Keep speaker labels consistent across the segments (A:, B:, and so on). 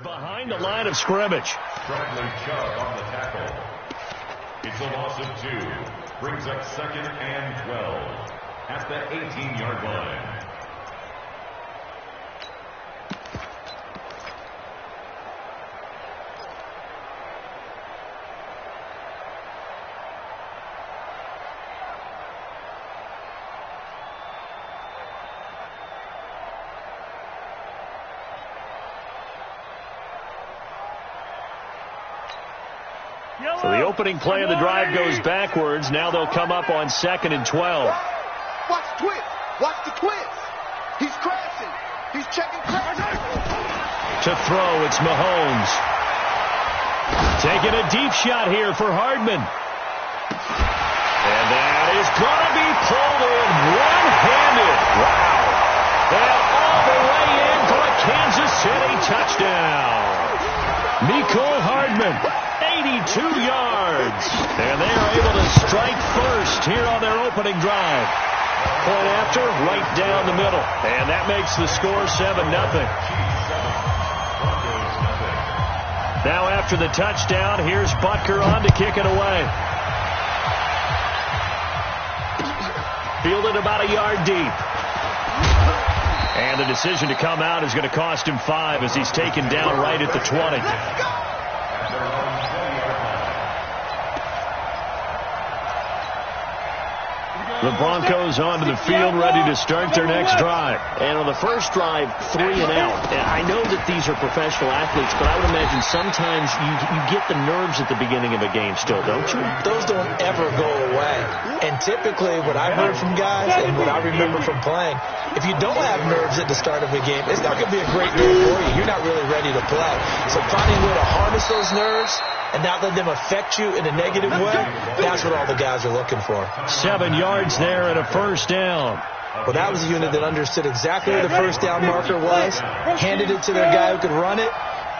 A: Behind the line of scrimmage.
B: Traveling Chubb on the tackle. It's a loss of 2. Brings up 2nd and 12 at the 18-yard line.
A: So the opening play of the drive goes backwards. Now they'll come up on 2nd and 12.
C: Watch the twist. Watch the twist. He's crashing. He's checking crashing.
A: To throw, it's Mahomes. Taking a deep shot here for Hardman. And that is going to be pulled in one-handed. Wow. And all the way in for a Kansas City touchdown. Nicole Hardman. 82 yards. And they are able to strike first here on their opening drive. Point after, right down the middle. And that makes the score 7-0. Now after the touchdown, here's Butker on to kick it away. Fielded about a yard deep. And the decision to come out is going to cost him 5 as he's taken down right at the 20. The Broncos onto the field, ready to start their next drive.
D: And on the first drive, 3 and out. I know that these are professional athletes, but I would imagine sometimes you get the nerves at the beginning of a game still, don't you?
E: Those don't ever go away. And typically what I've heard from guys and what I remember from playing, if you don't have nerves at the start of a game, it's not going to be a great day for you. You're not really ready to play. So finding a way to harness those nerves and not let them affect you in a negative way, that's what all the guys are looking for.
A: 7 yards there and a first down.
E: Well, that was a unit that understood exactly where the first down marker was, handed it to their guy who could run it,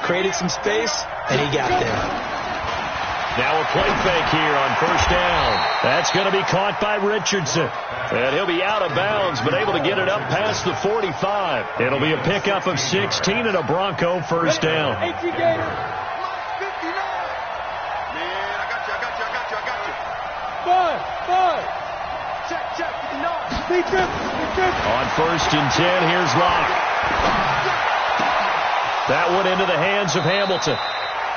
E: created some space, and he got there.
A: Now a play fake here on first down. That's going to be caught by Richardson. And he'll be out of bounds, but able to get it up past the 45. It'll be a pickup of 16 and a Bronco first down. On first and 10, here's Locke. That one into the hands of Hamilton.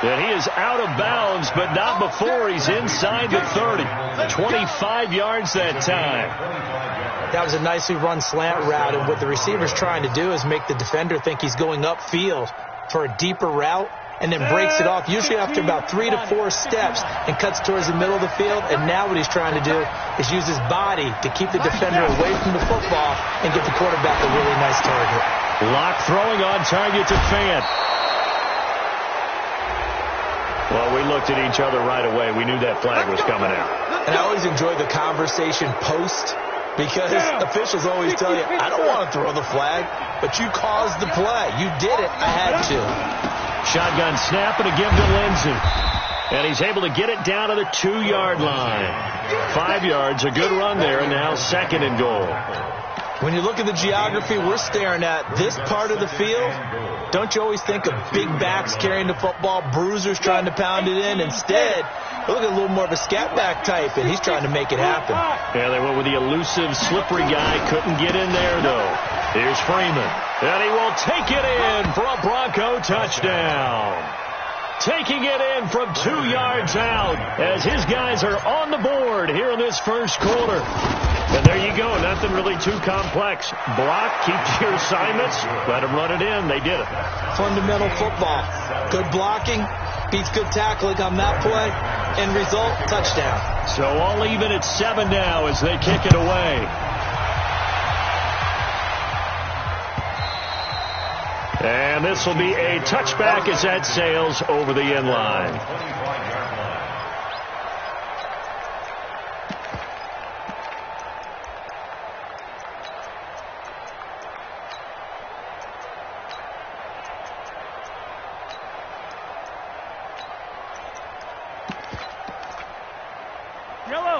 A: And he is out of bounds, but not before he's inside the 30. 25 yards that time.
E: That was a nicely run slant route, and what the receiver's trying to do is make the defender think he's going upfield for a deeper route, and then breaks it off, usually after about 3 to 4 steps, and cuts towards the middle of the field. And now what he's trying to do is use his body to keep the defender away from the football and get the quarterback a really nice target.
A: Locke throwing on target to Fant. Well, we looked at each other right away. We knew that flag was coming out.
E: And I always enjoy the conversation post, because officials always tell you, I don't want to throw the flag, but you caused the play. You did it. I had to.
A: Shotgun snap and a give to Lindsey. And he's able to get it down to the 2-yard line. 5 yards, a good run there, and now 2nd and goal.
E: When you look at the geography we're staring at, this part of the field, don't you always think of big backs carrying the football, bruisers trying to pound it in? Instead, look at a little more of a scat back type, and he's trying to make it happen.
A: Yeah, they went with the elusive, slippery guy. Couldn't get in there, though. Here's Freeman. And he will take it in for a Bronco touchdown. Taking it in from 2 yards out as his guys are on the board here in this first quarter. And there you go. Nothing really too complex. Block, keep your assignments, let them run it in. They did it.
E: Fundamental football. Good blocking beats good tackling on that play. End result, touchdown.
A: So all even at 7 now as they kick it away. And this will be a touchback as that sails over the end line. Yellow.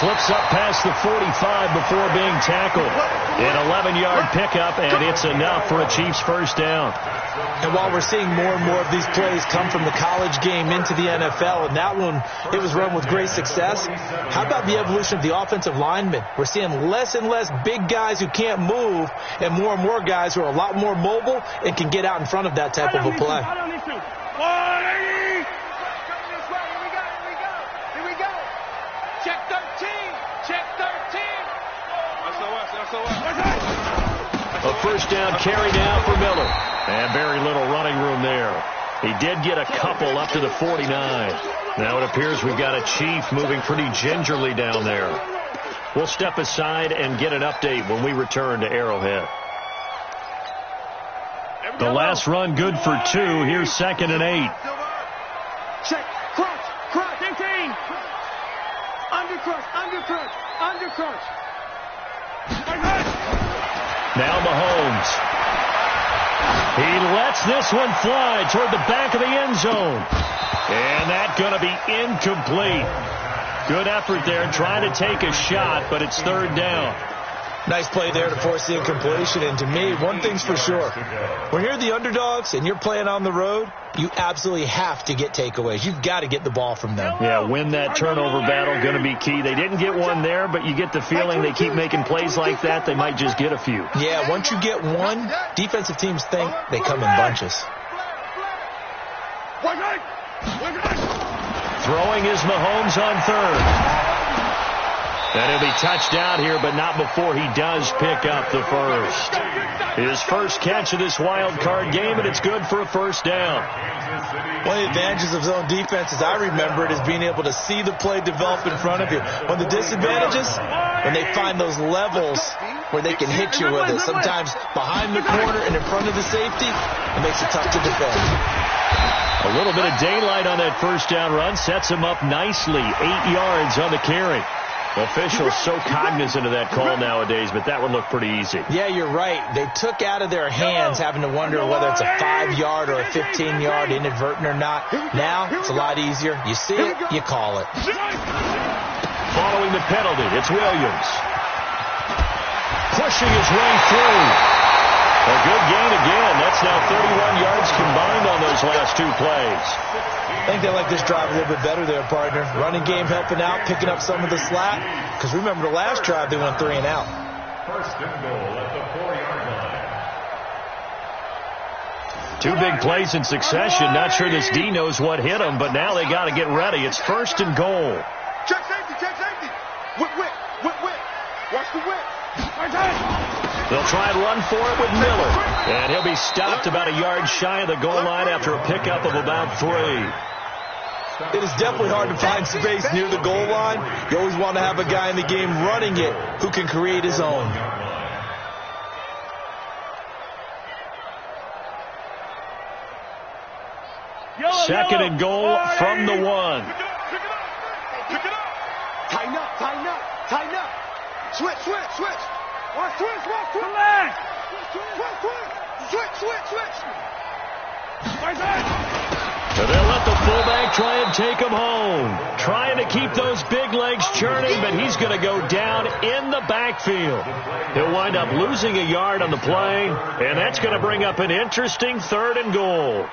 A: slips up past the 45 before being tackled. An 11-yard pickup, and it's enough for a Chiefs first down.
E: And while we're seeing more and more of these plays come from the college game into the NFL, and that one, it was run with great success, how about the evolution of the offensive linemen? We're seeing less and less big guys who can't move and more guys who are a lot more mobile and can get out in front of that type of a play.
F: Here we go. Check 13. Check 13.
A: A first down carry now for Miller. And very little running room there. He did get a couple up to the 49. Now it appears we've got a Chief moving pretty gingerly down there. We'll step aside and get an update when we return to Arrowhead. The last run good for 2. Here's 2nd and 8.
F: Check. Crunch. 15. Under crunch.
A: Now Mahomes. He lets this one fly toward the back of the end zone. And that's going to be incomplete. Good effort there trying to take a shot, but it's 3rd down.
E: Nice play there to force the incompletion. And to me, one thing's for sure. When you're the underdogs and you're playing on the road, you absolutely have to get takeaways. You've got to get the ball from them.
A: Yeah, win that turnover battle, going to be key. They didn't get one there, but you get the feeling they keep making plays like that, they might just get a few.
E: Yeah, once you get one, defensive teams think they come in bunches.
A: Throwing is Mahomes on 3rd. And he'll be touched down here, but not before he does pick up the first. His first catch of this wild card game, and it's good for a first down.
E: One of the advantages of zone defense, as I remember it, is being able to see the play develop in front of you. One of the disadvantages, when they find those levels where they can hit you with it, sometimes behind the corner and in front of the safety, it makes it tough to defend.
A: A little bit of daylight on that first down run sets him up nicely. 8 yards on the carry. Officials so cognizant of that call nowadays, but that one looked pretty easy.
E: Yeah, you're right. They took out of their hands having to wonder whether it's a 5-yard or a 15-yard inadvertent or not. Now, it's a lot easier. You see it, you call it.
A: Following the penalty, it's Williams. Pushing his way through. A good gain again. That's now 31 yards combined on those last 2 plays.
E: I think they like this drive a little bit better there, partner. Running game helping out, picking up some of the slack. Because remember the last drive, they went 3 and out.
B: 1st and goal at the 4-yard line.
A: 2 big plays in succession. Not sure this D knows what hit him, but now they got to get ready. It's 1st and goal.
C: Check safety. Whip. Watch the whip.
A: They'll try and run for it with Miller. And he'll be stopped about a yard shy of the goal line after a pickup of about 3.
E: It is definitely hard to find space near the goal line. You always want to have a guy in the game running it who can create his own.
A: Second and goal from the 1.
C: Tighten up. Switch. Switch.
A: So they'll let the fullback try and take him home. Trying to keep those big legs churning, but he's going to go down in the backfield. He'll wind up losing a yard on the play, and that's going to bring up an interesting 3rd and goal.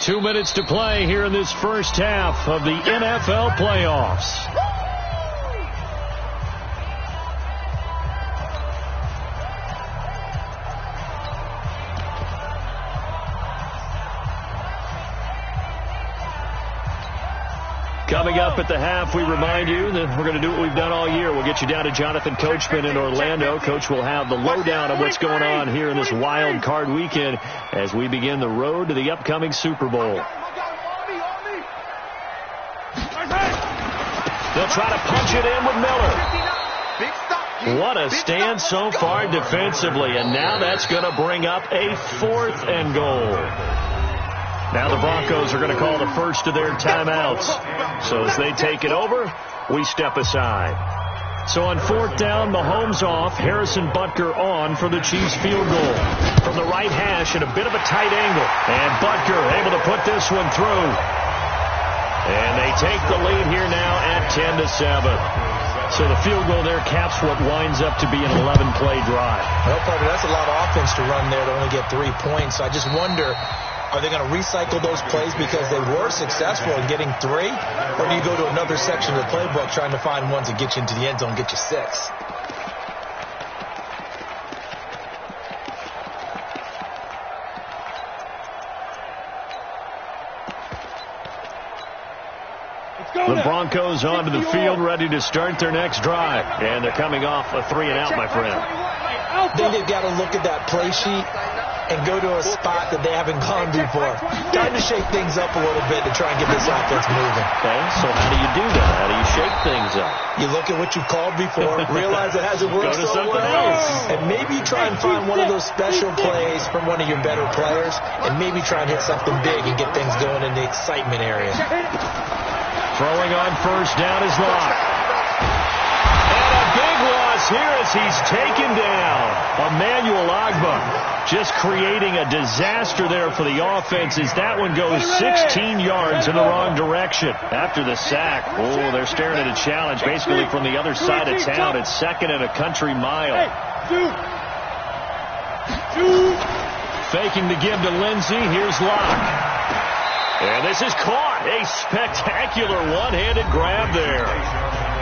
A: 2 minutes to play here in this first half of the NFL playoffs. Coming up at the half, we remind you that we're going to do what we've done all year. We'll get you down to Jonathan Coachman in Orlando. Coach will have the lowdown of what's going on here in this wild card weekend as we begin the road to the upcoming Super Bowl. They'll try to punch it in with Miller. What a stand so far defensively, and now that's going to bring up a 4th and goal. Now the Broncos are going to call the first of their timeouts. So as they take it over, we step aside. So on 4th down, Mahomes off, Harrison Butker on for the Chiefs field goal. From the right hash at a bit of a tight angle. And Butker able to put this one through. And they take the lead here now at 10-7. So the field goal there caps what winds up to be an 11-play drive.
E: Well, partner, that's a lot of offense to run there to only get 3 points. I just wonder, are they going to recycle those plays because they were successful in getting 3? Or do you go to another section of the playbook trying to find ones that get you into the end zone and get you 6?
A: The Broncos onto the field, ready to start their next drive. And they're coming off a 3-and-out, my friend.
E: I think they've got to look at that play sheet and go to a spot that they haven't gone before. Time to shake things up a little bit to try and get this offense moving.
A: Okay, so how do you do that? How do you shake things up?
E: You look at what you've called before, realize it hasn't worked
A: Go to
E: so
A: something
E: well,
A: else.
E: and maybe try and find one of those special plays from one of your better players, and maybe try and hit something big and get things going in the excitement area.
A: Throwing on first down is Locke. And a big loss here as he's taken down. Emmanuel Ogbah just creating a disaster there for the offense as that one goes 16 yards in the wrong direction. After the sack, oh, they're staring at a challenge basically from the other side of town. It's 2nd and a country mile. Faking the give to Lindsey. Here's Locke. And this is caught. A spectacular one-handed grab there.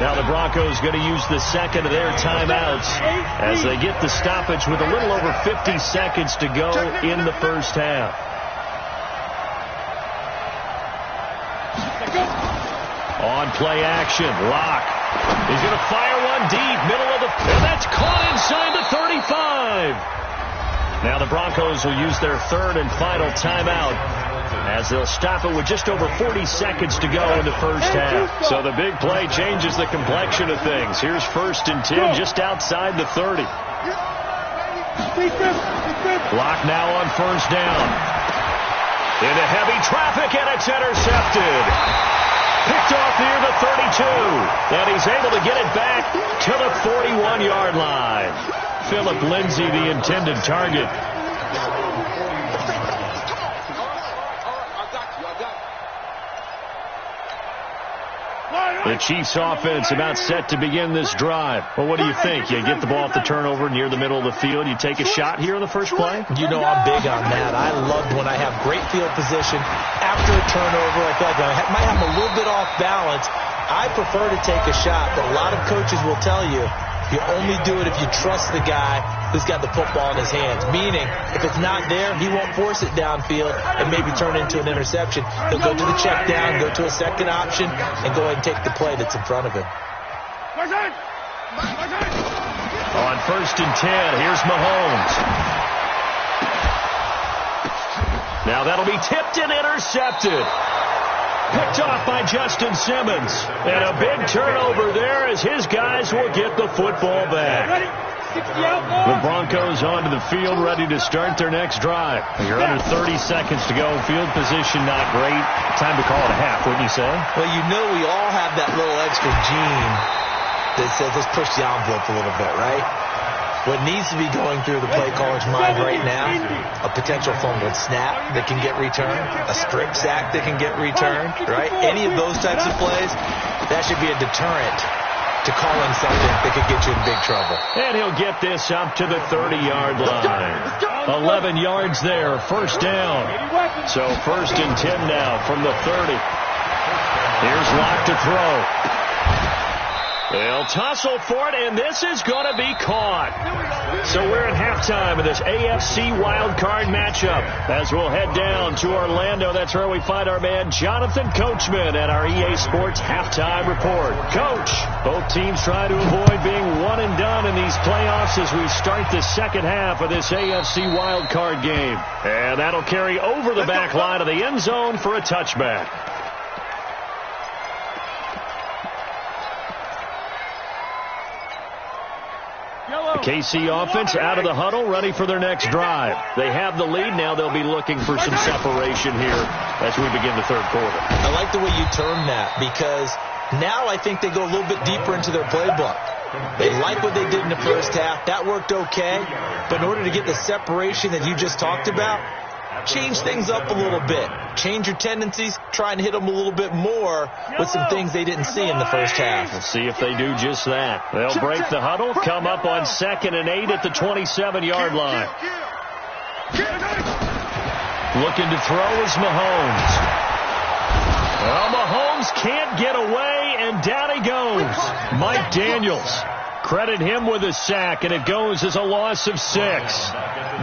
A: Now the Broncos going to use the second of their timeouts as they get the stoppage with a little over 50 seconds to go in the first half. On play action, Locke. He's going to fire one deep, middle of the... And that's caught inside the 35. Now the Broncos will use their 3rd and final timeout as they'll stop it with just over 40 seconds to go in the first half. So the big play changes the complexion of things. Here's 1st and 10 just outside the 30. Locke now on first down. Into heavy traffic, and it's intercepted. Picked off near the 32. And he's able to get it back to the 41-yard line. Philip Lindsay, the intended target. The Chiefs offense about set to begin this drive. Well, what do you think? You get the ball off the turnover near the middle of the field. You take a shot here on the first play?
E: You know I'm big on that. I loved when I have great field position. After a turnover, I feel like I might have a little bit off balance. I prefer to take a shot, but a lot of coaches will tell you you only do it if you trust the guy who's got the football in his hands. Meaning, if it's not there, he won't force it downfield and maybe turn it into an interception. He'll go to the check down, go to a second option, and go ahead and take the play that's in front of him.
A: On 1st and 10, here's Mahomes. Now that'll be tipped and intercepted. Picked off by Justin Simmons. And a big turnover there as his guys will get the football back. The Broncos onto the field ready to start their next drive. You're under 30 seconds to go. Field position not great. Time to call it a half, wouldn't you say?
E: Well, you know we all have that little extra gene that says let's push the envelope a little bit, right? What needs to be going through the play caller's mind right now, a potential fumbled snap that can get returned, a strip sack that can get returned, right? Any of those types of plays, that should be a deterrent to calling something that could get you in big trouble.
A: And he'll get this up to the 30-yard line. 11 yards there, first down. So 1st and 10 now from the 30. Here's Locke to throw. They'll tussle for it, and this is going to be caught. So we're at halftime of this AFC wildcard matchup as we'll head down to Orlando. That's where we find our man Jonathan Coachman at our EA Sports Halftime Report. Coach, both teams try to avoid being one and done in these playoffs as we start the second half of this AFC wildcard game. And that'll carry over the back line of the end zone for a touchback. KC offense out of the huddle, ready for their next drive. They have the lead. Now they'll be looking for some separation here as we begin the third quarter.
E: I like the way you term that because now I think they go a little bit deeper into their playbook. They like what they did in the first half. That worked okay. But in order to get the separation that you just talked about, change things up a little bit. Change your tendencies, try and hit them a little bit more with some things they didn't see in the first half.
A: We'll see if they do just that. They'll break the huddle, come up on 2nd and 8 at the 27-yard line. Looking to throw is Mahomes. Well, Mahomes can't get away, and down he goes. Mike Daniels. Credit him with a sack, and it goes as a loss of 6.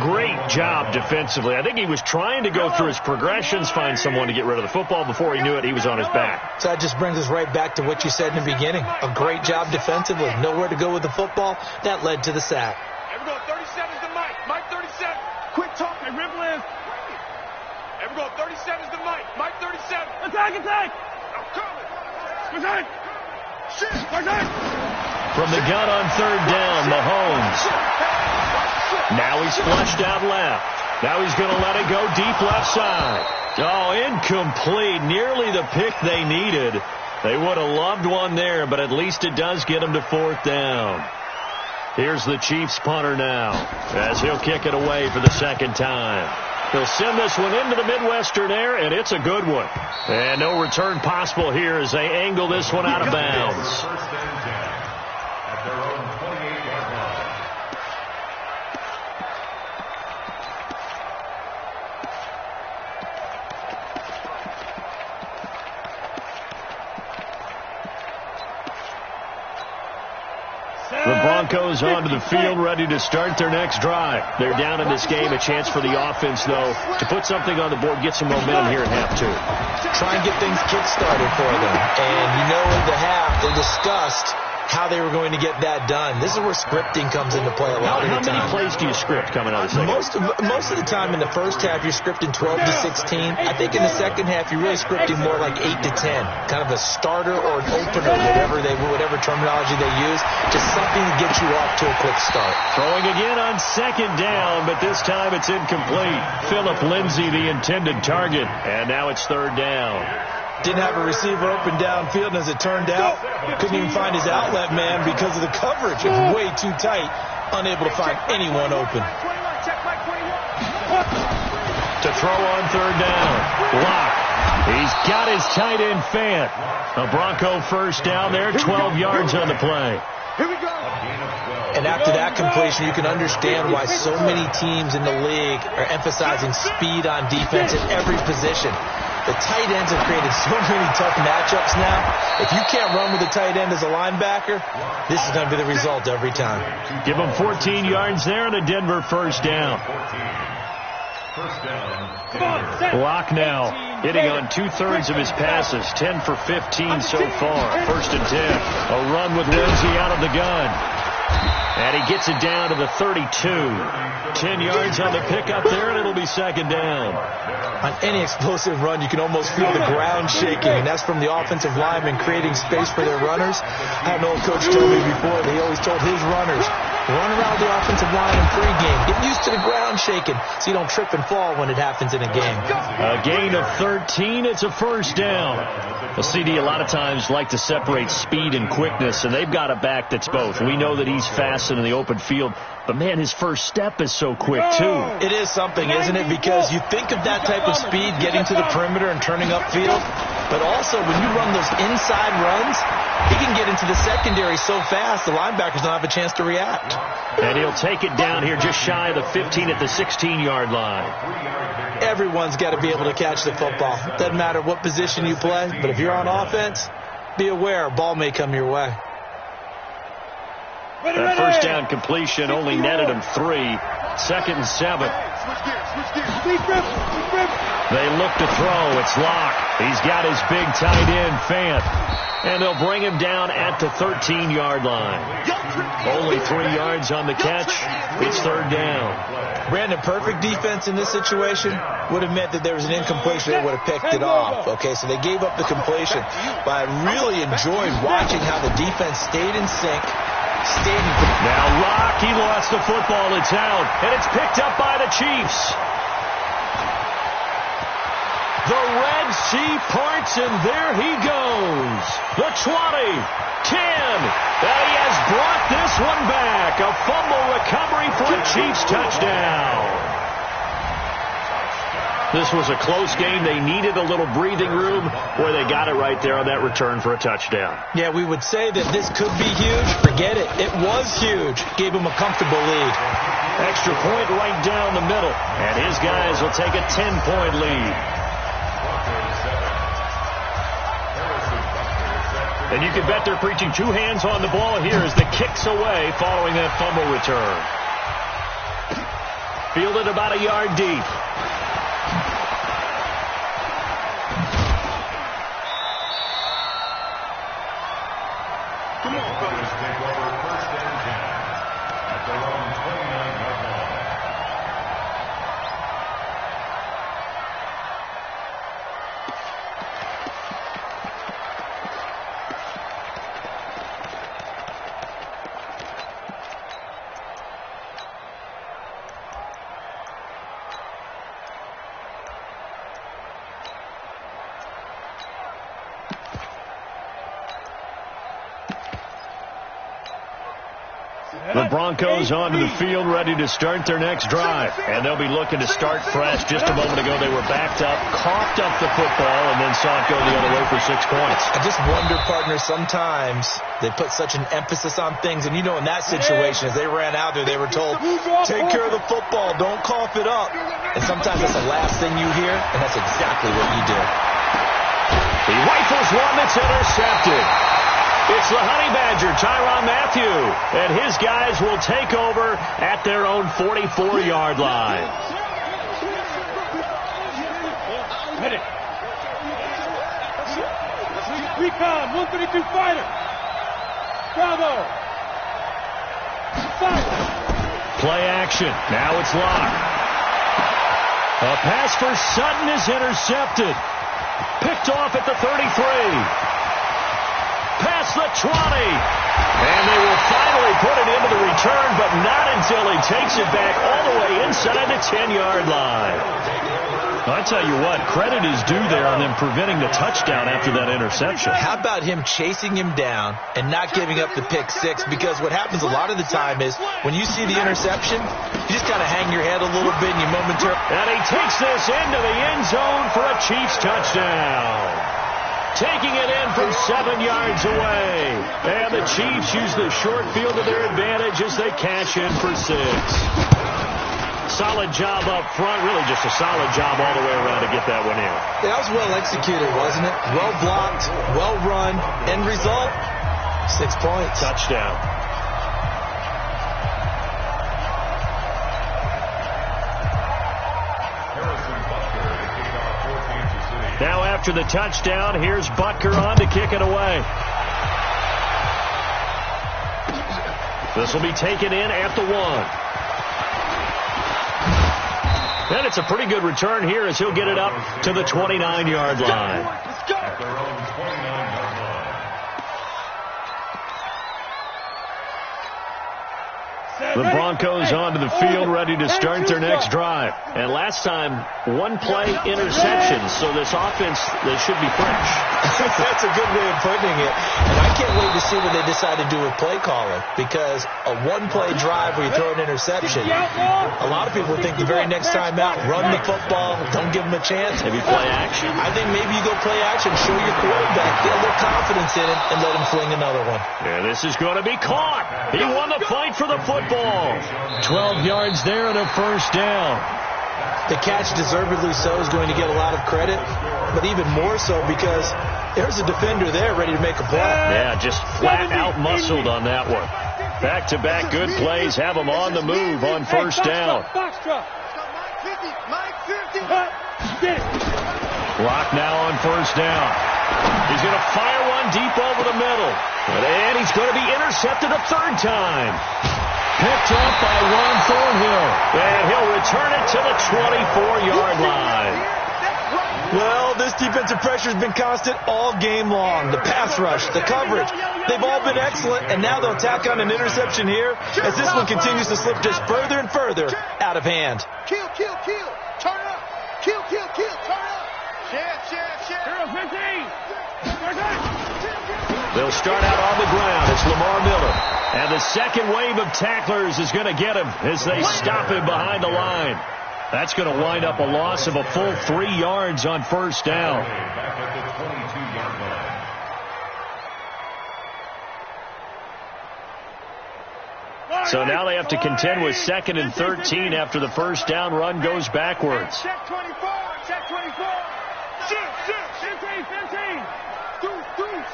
A: Great job defensively. I think he was trying to go through his progressions, find someone to get rid of the football. Before he knew it, he was on his back.
E: So that just brings us right back to what you said in the beginning. A great job defensively. Nowhere to go with the football. That led to the sack.
F: Here we go. 37's the Mike. Mike 37.
C: Quick talk.
F: Hey, Rip Liz. Here we go. 37's the Mike. Mike 37. Attack, attack. I'm coming. Attack. Shit. Attack.
A: From the gun on 3rd down, Mahomes. Now he's flushed out left. Now he's going to let it go deep left side. Oh, incomplete. Nearly the pick they needed. They would have loved one there, but at least it does get them to 4th down. Here's the Chiefs punter now, as he'll kick it away for the 2nd time. He'll send this one into the Midwestern air, and it's a good one. And no return possible here as they angle this one out of bounds.
B: Their own 28-yard line.
A: The Broncos onto the field, ready to start their next drive. They're down in this game. A chance for the offense, though, to put something on the board, get some momentum here at half 2.
E: Try and get things kick-started for them. And you know in the half they discussed how they were going to get that done. This is where scripting comes into play a lot of the time.
A: How many plays do you script coming out of the second?
E: Most of the time in the first half, you're scripting 12 to 16. I think in the second half, you're really scripting more like 8 to 10. Kind of a starter or an opener, whatever terminology they use. Just something to get you off to a quick start.
A: Throwing again on 2nd down, but this time it's incomplete. Phillip Lindsay, the intended target. And now it's 3rd down.
E: Didn't have a receiver open downfield, and as it turned out, couldn't even find his outlet man because of the coverage. It was way too tight, unable to find anyone open.
A: To throw on 3rd down. Lock. He's got his tight end Fant. A Bronco 1st down there, 12 yards on the play.
C: Here we go.
E: And after that completion, you can understand why so many teams in the league are emphasizing speed on defense at every position. The tight ends have created so many tough matchups now. If you can't run with a tight end as a linebacker, this is going to be the result every time.
A: Give them 14 yards there and a Denver 1st down. Lock now hitting on 2/3 of his passes, 10 for 15 so far. 1st and 10. A run with Lindsay out of the gun. And he gets it down to the 32. 10 yards on the pickup there, and it'll be 2nd down.
E: On any explosive run, you can almost feel the ground shaking, and that's from the offensive linemen creating space for their runners. I know a coach told me before that he always told his runners, run around the offensive line in pregame. Get used to the ground shaking so you don't trip and fall when it happens in a game.
A: A gain of 13. It's a 1st down. Well, CD, a lot of times like to separate speed and quickness, and they've got a back that's both. We know that he's fast in the open field, but, man, his first step is so quick, too.
E: It is something, isn't it? Because you think of that type of speed getting to the perimeter and turning upfield, but also when you run those inside runs, he can get into the secondary so fast the linebackers don't have a chance to react.
A: And he'll take it down here just shy of the 15 at the 16-yard line.
E: Everyone's got to be able to catch the football. Doesn't matter what position you play, but if you're on offense, be aware a ball may come your way.
A: That 1st down completion only netted him 3. 2nd and 7. They look to throw. It's Locke. He's got his big tight end, Fant. And they'll bring him down at the 13-yard line. Only 3 yards on the catch. It's 3rd down.
E: Brandon, perfect defense in this situation would have meant that there was an incompletion. They would have picked it off. Okay, so they gave up the completion. But I really enjoyed watching how the defense stayed in sync.
A: Now Locke, he lost the football. It's out, and it's picked up by the Chiefs. The Red Sea parts, and there he goes. The 20, 10, and he has brought this one back. A fumble recovery for a Chiefs touchdown.
D: This was a close game. They needed a little breathing room where they got it right there on that return for a touchdown.
E: Yeah, we would say that this could be huge. Forget it. It was huge. Gave him a comfortable lead.
D: Extra point right down the middle. And his guys will take a 10-point lead. And you can bet they're preaching two hands on the ball here as the kick's away following that fumble return. Fielded about a yard deep.
B: Come on, fellas. Take over first and 10 at their own 29-yard line.
D: The Broncos onto the field, ready to start their next drive. And they'll be looking to start fresh. Just a moment ago, they were backed up, coughed up the football, and then saw it go the other way for 6 points.
E: I just wonder, partner, sometimes they put such an emphasis on things. And, you know, in that situation, as they ran out there, they were told, take care of the football, don't cough it up. And sometimes that's the last thing you hear, and that's exactly what you did.
D: He rifles one that's intercepted. It's the Honey Badger, Tyrann Mathieu, and his guys will take over at their own 44-yard line.
F: Hit it. Recon, 132 fighter. Bravo. Fight.
D: Play action. Now it's locked. A pass for Sutton is intercepted. Picked off at the 33. Past the 20. And they will finally put it into the return, but not until he takes it back all the way inside the 10-yard line. I tell you what, credit is due there on them preventing the touchdown after that interception.
E: How about him chasing him down and not giving up the pick six? Because what happens a lot of the time is when you see the interception, you just kind of hang your head a little bit and you momentarily.
D: And he takes this into the end zone for a Chiefs touchdown. Taking it in from 7 yards away. And the Chiefs use the short field to their advantage as they cash in for 6. Solid job up front. Really just a solid job all the way around to get that one in.
E: That was well executed, wasn't it? Well blocked, well run. End result, 6 points.
D: Touchdown. Now after the touchdown, here's Butker on to kick it away. This will be taken in at the 1. And it's a pretty good return here as he'll get it up to the 29-yard line.
B: At their own 29-yard line.
D: The Broncos onto the field, ready to start their next drive. And last time, one-play interception, so this offense, they should be fresh.
E: That's a good way of putting it. And I can't wait to see what they decide to do with play calling, because a one-play drive where you throw an interception, a lot of people think the very next time out, run the football, don't give them a chance.
D: Maybe play action.
E: I think maybe you go play action, show your quarterback, get a little confidence in it, and let him fling another one.
D: Yeah, this is going to be caught. He won the fight for the football. 12 yards there and a first down.
E: The catch, deservedly so, is going to get a lot of credit, but even more so because there's a defender there ready to make a play.
D: Yeah, just flat out muscled on that one. Back-to-back good plays have him on the move on first down. Clock now on first down. He's going to fire one deep over the middle. And he's going to be intercepted a third time. Picked up by Ron Thornhill. And he'll return it to the 24-yard line.
E: Well, this defensive pressure has been constant all game long. The pass rush, the coverage, they've all been excellent. And now they'll tack on an interception here as this one continues to slip just further and further out of hand.
C: Kill, kill, kill. Turn up. Kill, kill, kill. Turn up. Share.
F: 0-15.
D: They'll start out on the ground. It's Lamar Miller. And the second wave of tacklers is going to get him as they stop him behind the line.
A: That's going to wind up a loss of a full 3 yards on first down.
B: Back at the 22-yard line.
A: So now they have to contend with 2nd and 13 after the first down run goes backwards.
F: Check 24. Check 24. Shoot. 15. Deuce.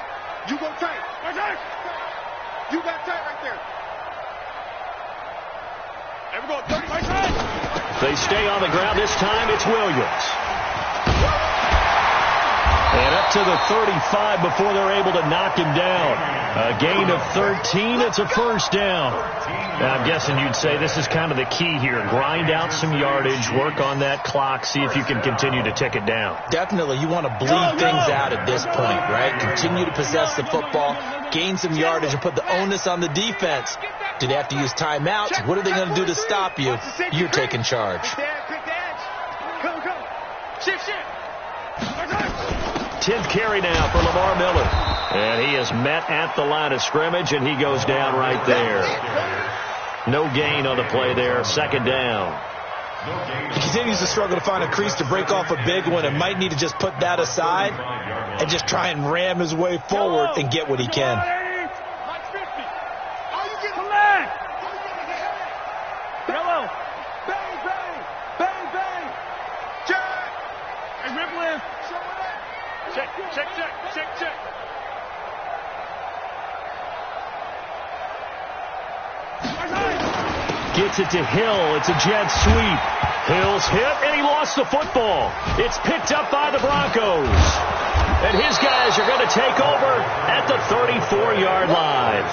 C: You go tight. You got tight right there.
F: There we go. 30. Right side.
A: They stay on the ground. This time it's Williams. And up to the 35 before they're able to knock him down. A gain of 13. It's a first down.
D: Now, I'm guessing you'd say this is kind of the key here. Grind out some yardage, work on that clock, see if you can continue to tick it down.
E: Definitely. You want to bleed things out at this point, right? Continue to possess the football, gain some yardage, and put the onus on the defense. Do they have to use timeouts? What are they going to do to stop you? You're taking charge.
F: Pick the edge. Come. Shift.
A: 10th carry now for Lamar Miller. And he is met at the line of scrimmage, and he goes down right there. No gain on the play there. Second down.
E: He continues to struggle to find a crease to break off a big one and might need to just put that aside and just try and ram his way forward and get what he can.
F: Yellow. Bang. Check. Hey, ripple in. Check.
A: Gets it to Hill. It's a jet sweep. Hill's hit, and he lost the football. It's picked up by the Broncos. And his guys are going to take over at the 34-yard line.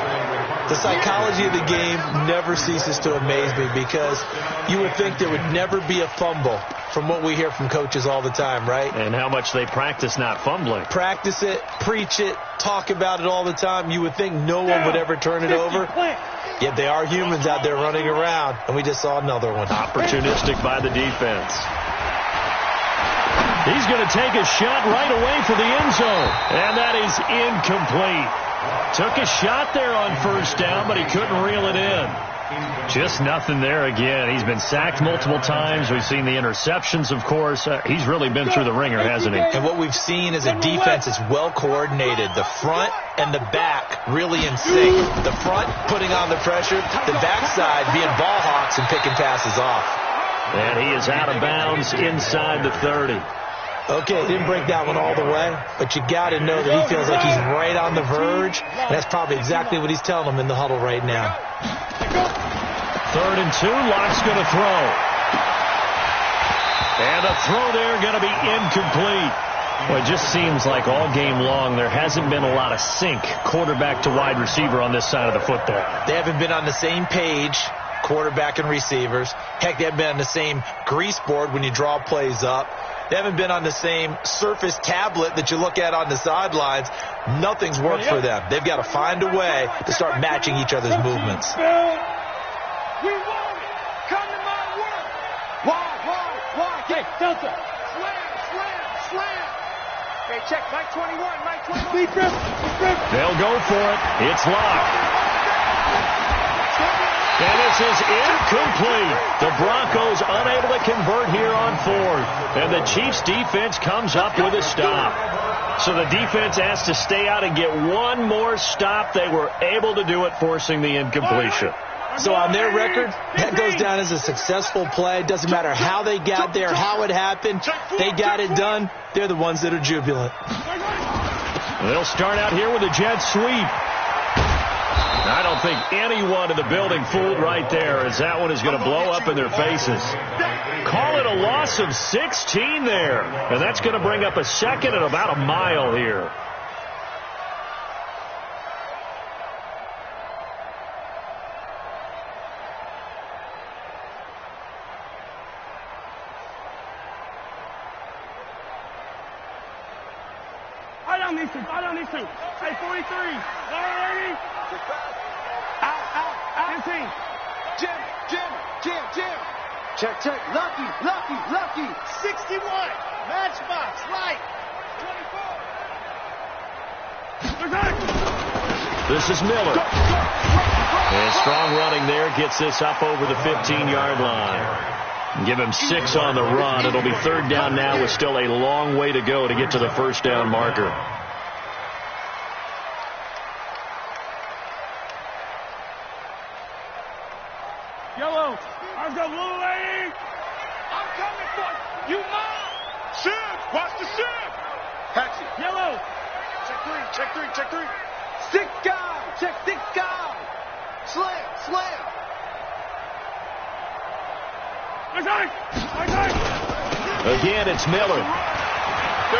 E: The psychology of the game never ceases to amaze me because you would think there would never be a fumble from what we hear from coaches all the time, right?
A: And how much they practice not fumbling.
E: Practice it, preach it, talk about it all the time. You would think no one would ever turn it over. Yet they are humans out there running around, and we just saw another one.
A: Opportunistic by the defense. He's going to take a shot right away for the end zone. And that is incomplete. Took a shot there on first down, but he couldn't reel it in.
D: Just nothing there again. He's been sacked multiple times. We've seen the interceptions, of course. He's really been through the ringer, hasn't he?
E: And what we've seen is a defense that's well coordinated. The front and the back really in sync. The front putting on the pressure, the backside being ball hawks and picking passes off.
A: And he is out of bounds inside the 30.
E: Okay, didn't break that one all the way, but you got to know that he feels like he's right on the verge. And that's probably exactly what he's telling them in the huddle right now.
A: 3rd and 2, Locke's going to throw. And a throw there going to be incomplete.
D: Well, it just seems like all game long there hasn't been a lot of sync quarterback to wide receiver on this side of the football.
E: They haven't been on the same page, quarterback and receivers. Heck, they haven't been on the same grease board when you draw plays up. They haven't been on the same Surface tablet that you look at on the sidelines. Nothing's worked for them. They've got to find a way to start matching each other's movements.
F: We want it. Come to my work. Why? Okay, Delta. Slam. Okay, check. Mike 21. Deep rip.
A: They'll go for it. It's Locke. And this is incomplete. The Broncos unable to convert here on 4th. And the Chiefs defense comes up with a stop. So the defense has to stay out and get one more stop. They were able to do it, forcing the incompletion.
E: So on their record, that goes down as a successful play. Doesn't matter how they got there, how it happened. They got it done. They're the ones that are jubilant.
A: They'll start out here with a jet sweep. I don't think anyone in the building fooled right there, as that one is going to blow up in their faces. Call it a loss of 16 there. And that's going to bring up a second and about a mile here.
F: I don't need to. Hey, 43. Alrighty. Out. 15.
C: Jim. Check. Lucky.
F: 61. Matchbox. Right. 24.
A: This is Miller. And strong running there gets this up over the 15-yard line. Give him 6 on the run. It'll be 3rd down now with still a long way to go to get to the 1st down marker.
F: Yellow, I've got little lady. I'm coming for you. You mom.
C: Shiv, watch the shiv. Hatchet.
F: Yellow.
C: Check 3, check 3, check 3.
F: Stick guy. Check stick guy.
C: Slam, slam.
A: Again, it's Miller.
C: Go,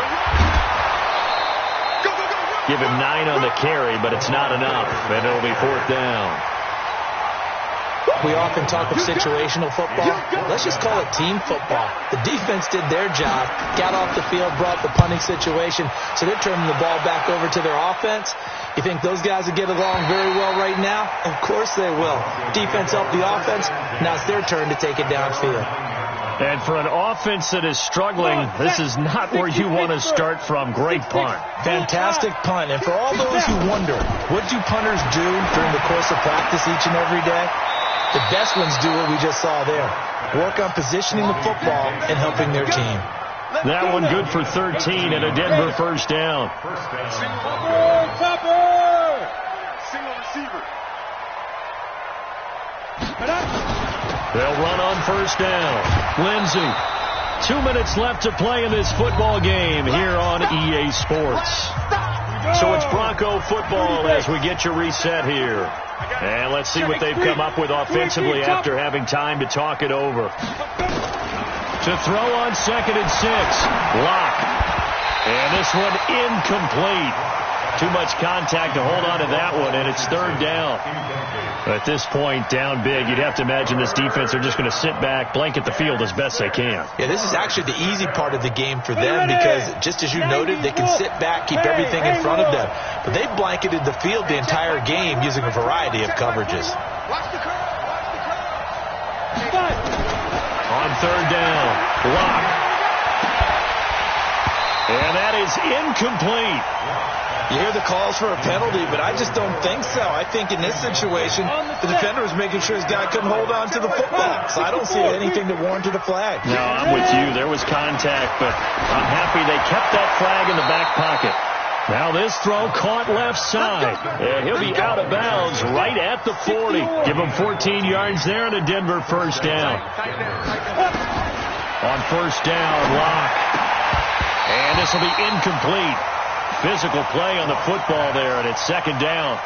C: go, go, run.
A: Give him 9 on the carry, but it's not enough, and it'll be 4th down.
E: We often talk of situational football. Let's just call it team football. The defense did their job, got off the field, brought the punting situation, so they're turning the ball back over to their offense. You think those guys will get along very well right now? Of course they will. Defense helped the offense. Now it's their turn to take it downfield.
A: And for an offense that is struggling, this is not where you want to start from. Great punt.
E: Fantastic punt. And for all those who wonder, what do punters do during the course of practice each and every day? The best ones do what we just saw there. Work on positioning the football and helping their team.
A: That one good for 13 and a Denver 1st down.
C: Single receiver.
A: They'll run on 1st down. Lindsey. 2 minutes left to play in this football game here on EA Sports. So it's Bronco football as we get you reset here. And let's see what they've come up with offensively after having time to talk it over. To throw on 2nd and 6. Lock. And this one incomplete. Too much contact to hold on to that one, and it's 3rd down. At this point, down big, you'd have to imagine this defense are just going to sit back, blanket the field as best they can.
E: Yeah, this is actually the easy part of the game for them because, just as you noted, they can sit back, keep everything in front of them. But they blanketed the field the entire game using a variety of coverages.
C: Watch the curve. Watch the curve.
A: On 3rd down, Lock. And that is incomplete.
E: You hear the calls for a penalty, but I just don't think so. I think in this situation, the defender was making sure his guy couldn't hold on to the football. So I don't see anything that warranted a flag.
A: No, I'm with you. There was contact, but I'm happy they kept that flag in the back pocket. Now this throw caught left side. And he'll be out of bounds right at the 40. Give him 14 yards there and a Denver 1st down. On 1st down, Lock. And this will be incomplete. Physical play on the football there, and it's 2nd down.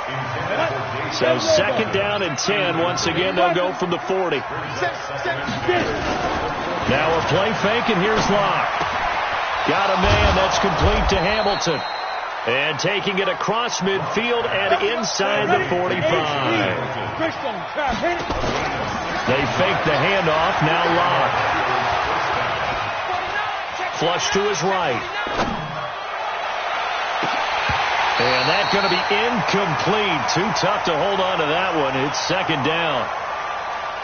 A: So 2nd down and 10. Once again, they'll go from the 40. Now a play fake, and here's Locke. Got a man that's complete to Hamilton. And taking it across midfield and inside the 45. They fake the handoff, now Locke. Flush to his right. And that's going to be incomplete. Too tough to hold on to that one. It's 2nd down.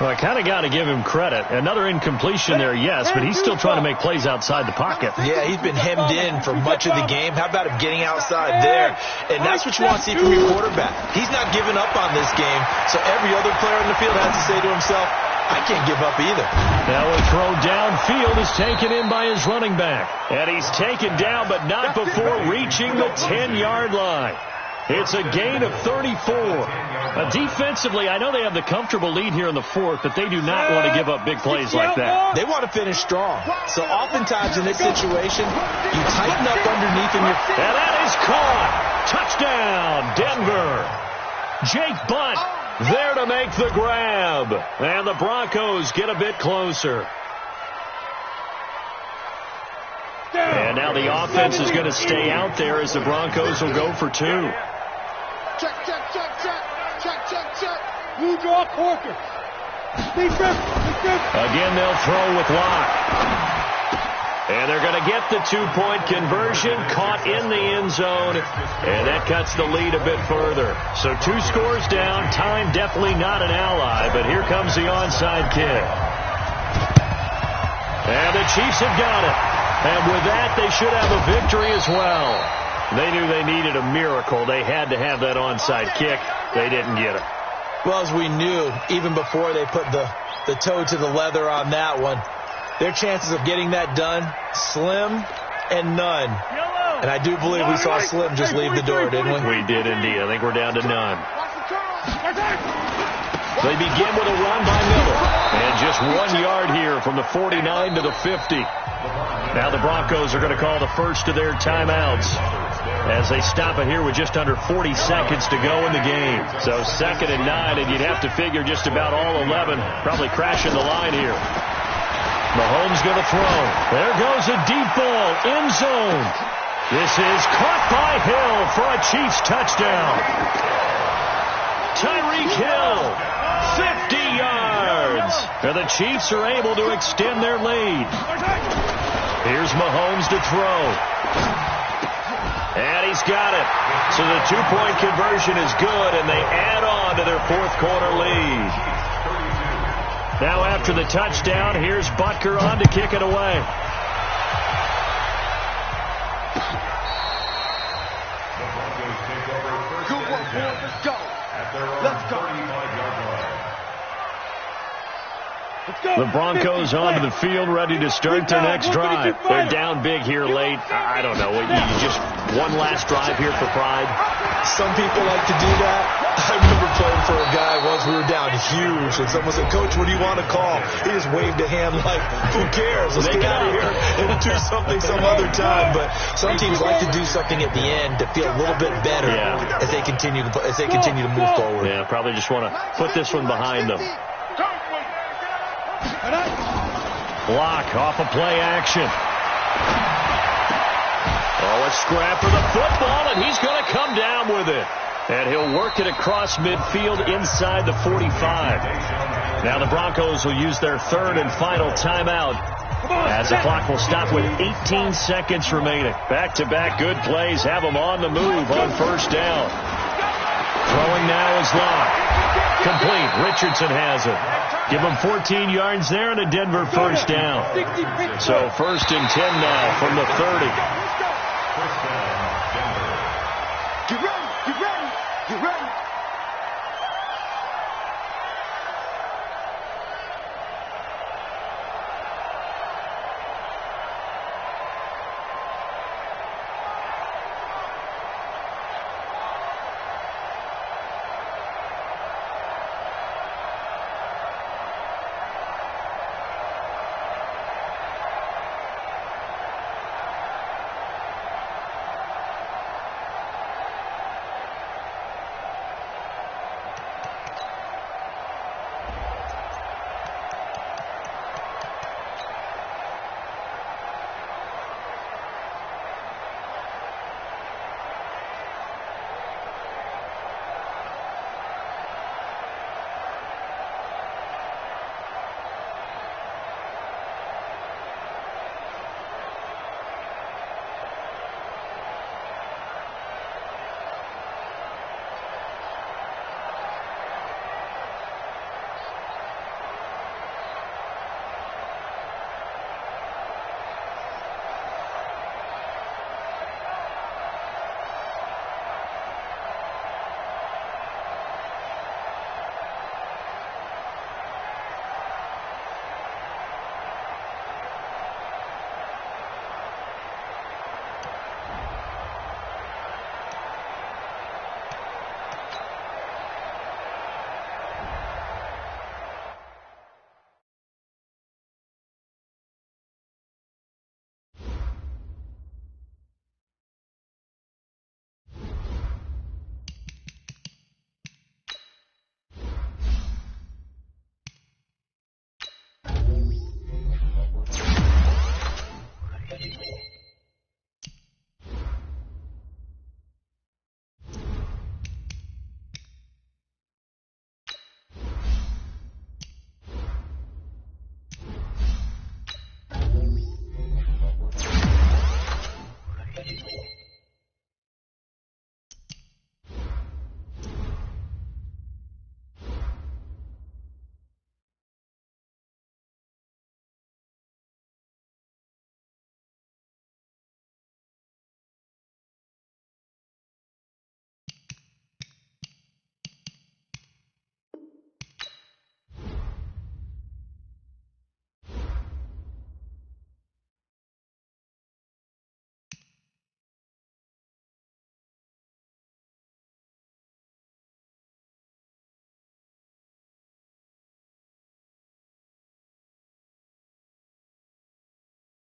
A: Well, I kind of got to give him credit. Another incompletion there, yes, but he's still trying to make plays outside the pocket.
E: Yeah, he's been hemmed in for much of the game. How about him getting outside there? And that's what you want to see from your quarterback. He's not giving up on this game, so every other player in the field has to say to himself, I can't give up either.
A: Now a throw downfield is taken in by his running back. And he's taken down, but not before reaching the 10-yard line. It's a gain of 34. Defensively, I know they have the comfortable lead here in the 4th, but they do not want to give up big plays like that.
E: They want to finish strong. So oftentimes in this situation, you tighten up underneath in your...
A: And that is caught. Touchdown, Denver. Jake Butt there to make the grab. And the Broncos get a bit closer. And now the offense is going to stay out there as the Broncos will go for 2.
C: Check, check, check, check. Check, check, check.
F: Blue draw Corker.
A: Again, they'll throw with Locke. And they're going to get the 2-point conversion, caught in the end zone, and that cuts the lead a bit further. So 2 scores down, time definitely not an ally, but here comes the onside kick. And the Chiefs have got it. And with that, they should have a victory as well. They knew they needed a miracle. They had to have that onside kick. They didn't get it.
E: Well, as we knew, even before they put the toe to the leather on that one, Their chances of getting that done, slim and none. And I do believe we saw Slim just leave the door, didn't we?
A: We did indeed. I think we're down to none. They begin with a run by Miller. And just 1 yard here from the 49 to the 50. Now the Broncos are going to call the first of their timeouts as they stop it here with just under 40 seconds to go in the game. So 2nd and 9, and you'd have to figure just about all 11 probably crashing the line here. Mahomes going to throw. There goes a deep ball, end zone. This is caught by Hill for a Chiefs touchdown. Tyreek Hill, 50 yards. And the Chiefs are able to extend their lead. Here's Mahomes to throw. And he's got it. So the two-point conversion is good, and they add on to their fourth quarter lead. Now after the touchdown, here's Butker on to kick it away.
C: Good work, boys. Let's go. Let's go.
A: The Broncos onto the field, ready to start their next drive. They're down big here late. I don't know. You just one last drive here for pride.
E: Some people like to do that. I remember playing for a guy once. We were down huge, and someone said, "Coach, what do you want to call?" He just waved a hand like, "Who cares? Let's get out of here and do something some other time." But some teams like to do something at the end to feel a little bit better as they continue to move forward.
A: Yeah, probably just want to put this one behind them. Block off of play action. Oh, a scrap for the football, and he's going to come down with it. And he'll work it across midfield inside the 45. Now the Broncos will use their third and final timeout as the clock will stop with 18 seconds remaining. Back-to-back good plays have them on the move on first down. Throwing now is Locke. Complete. Richardson has it. Give him 14 yards there and a Denver first down. So 1st and 10 now from the 30.
C: Get ready, get ready, get ready.